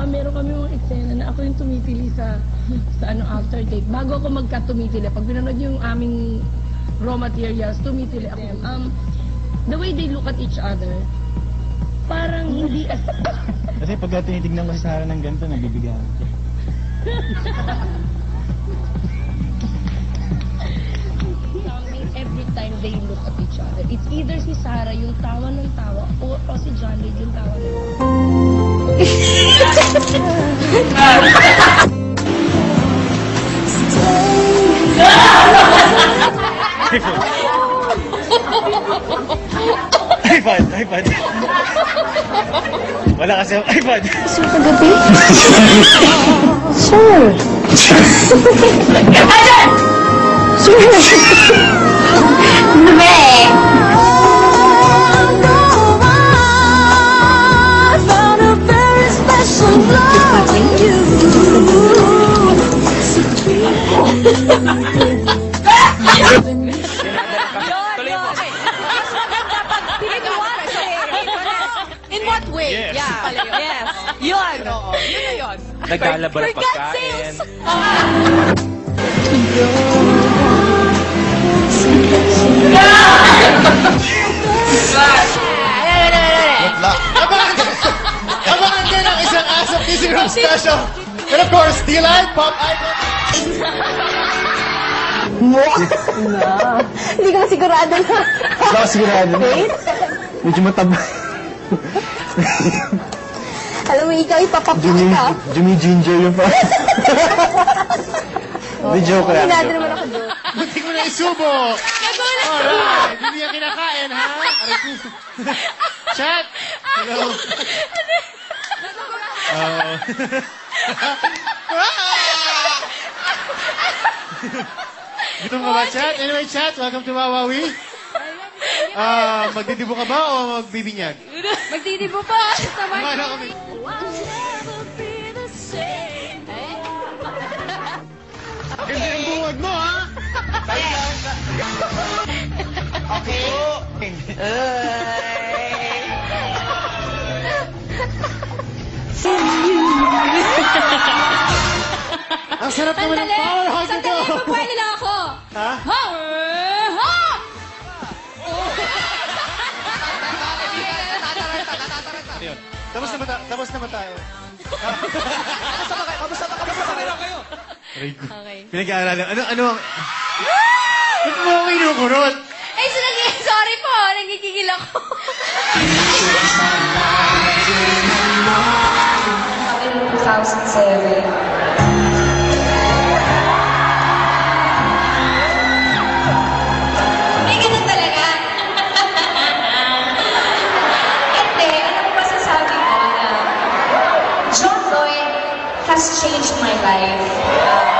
meron kami mga eksena na ako yung tumitili sa after take. Bago ako tumitili, pag pinanood yung aming raw materials, tumitili ako. The way they look at each other, parang hindi Kasi pagka tinitignan ko si Sarah ng ganito, nabibigayan ko. Every time they look at each other, it's either si Sarah yung tawa ng tawa o si John Lloyd yung tawa ng iPad. Wala kasi ang iPad. Sir, kagabi? Sir! Sir! Nabe! In what way? Yes. Yeah. Yes. Yun. Oo. Yun na yun. Naglalaba ng pagkain. Abangan din ang isang asap ni Zero Special. And of course, D-Line, Pop Icon. Hindi ka sigurado na. Wala ka sigurado. Wait. Medyo mataba. Alam mo, ikaw ipapapakita ka. Jimmy Ginger yung pa. Hindi, joke lang. Hinado naman ako doon. Buti ko na isubo. Alright. Hindi niya kinakain, ha? Aray ko. Chat. Hello. Gutom ka ba, Chat? Anyway, Chat, welcome to Wawawi. Magdidibo ka ba o magbibinyag? Magdidibo pa. Kumana kami. Ganda yung buwag mo, ha? Okay. Ang sarap naman ng power hug na to. Sandali, nila ako. Ha? Ha? Ha? Ayun. Tapos na ba tayo? Aray ko. Okay. Pinag-aaralan. Ano ang... Ba't mo ako inukurot? Ay, sorry po. Nagkikigil ako. May ganun talaga. Hindi, ano ko masasabi ko na John Lloyd has changed my life.